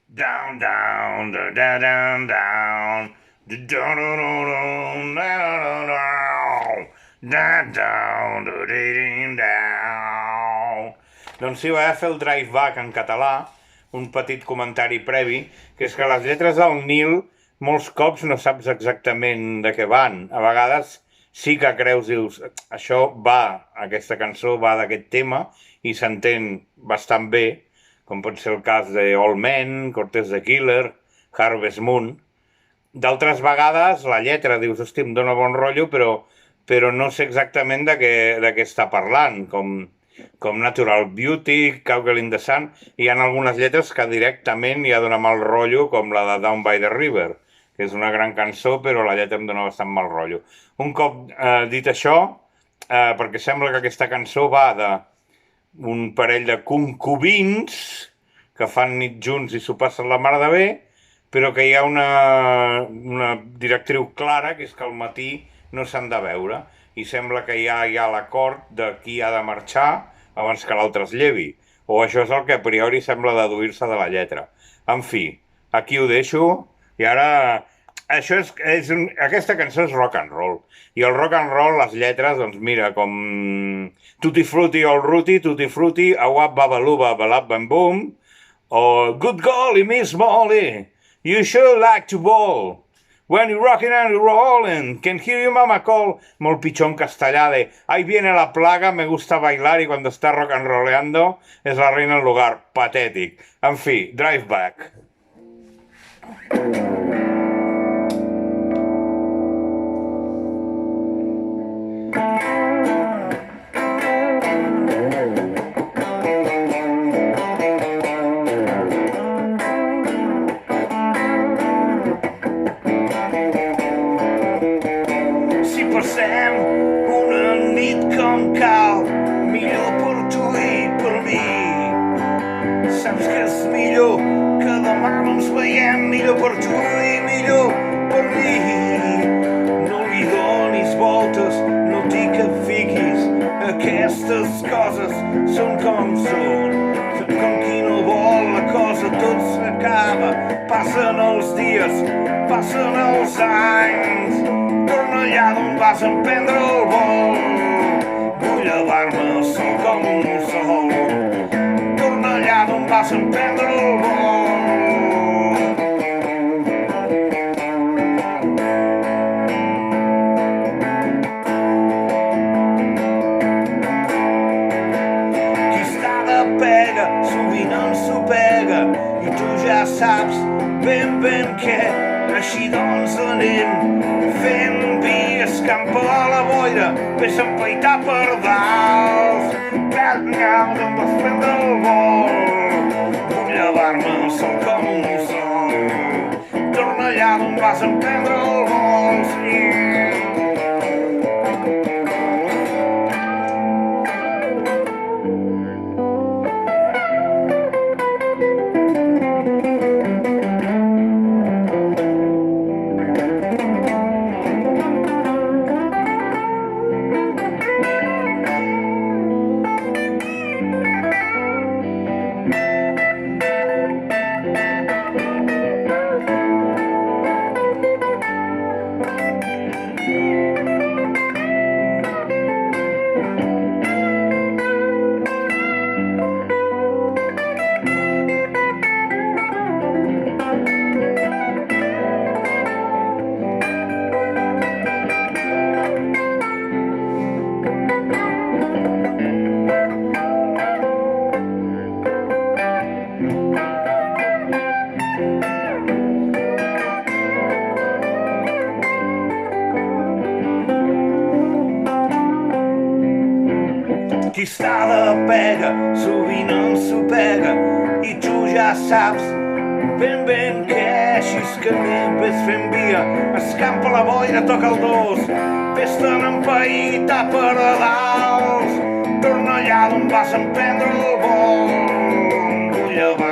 Down, down, da, da, down, down. Da, da, da, da, da, da, da, down, da, da, da, down. Doncs sí, vaig fer el drive back en català, un petit comentari previ, que és que les lletres del Nil molts cops no saps exactament de què van. A vegades sí que creus, dius, això va, aquesta cançó va d'aquest tema i s'entén bastant bé, com pot ser el cas de All Men, Cortez the Killer, Harvest Moon. D'altres vegades la lletra dius, hosti, em dóna bon rotllo, però no sé exactament de què està parlant, com Natural Beauty, Cowgirl in the Sun. Hi ha algunes lletres que directament ja dona mal rotllo, com la de Down by the River, que és una gran cançó, però la lletra em dona bastant mal rotllo. Un cop dit això, perquè sembla que aquesta cançó va de un parell de concubins que fan nit junts i s'ho passen la mar de bé, però que hi ha una directriu clara, que és que al matí no s'han de veure, i sembla que ja hi ha l'acord de qui ha de marxar abans que l'altre es llevi. O això és el que a priori sembla deduir-se de la lletra. En fi, aquí ho deixo, i ara això aquesta cançó és rock and roll. I el rock and roll, les lletres, doncs mira, com Tutti Frutti All Ruti, Tutti Frutti, Awap Babaluba Balab Bam Boom, o Good Golly Miss Molly, You Sure Like to Ball, When You're Rocking and You're Rolling, Can Hear Your Mama Call, molt pitjor en castellà de Ahí viene la plaga, me gusta bailar y cuando está rock and rollando es la reina del lugar, patètic. En fi, Drive Back. Si passem una nit com cal, millor per tu i per mi. Saps que és millor que demà no ens veiem, millor per tu i millor per mi. No li donis voltes, no t'hi capfiquis, aquestes coses són com són. Són com qui no vol la cosa, tot s'acaba, passen els dies, passen els anys. Torna allà d'on vas emprendre el vol, vull llevar-me sol com un sol. Torna allà d'on vas emprendre el vol. Qui està de pega, sovint ensopega, i tu ja saps ben què. Així doncs anem fent vi, escampa a la boira, ves a empaitar per dalt. Perd-nyau d'on vas prendre el vol, vull llevar-me el sol com un sol. Torna allà d'on vas emprendre el vol, sí. Qui està de pega, sovint ensopega, i tu ja saps ben què. Així que anem, ves fent via, escampa la boira, toca el dos, ves-te'n empaitar per a dalt. Torna allà d'on vas emprendre el vol, vull llevar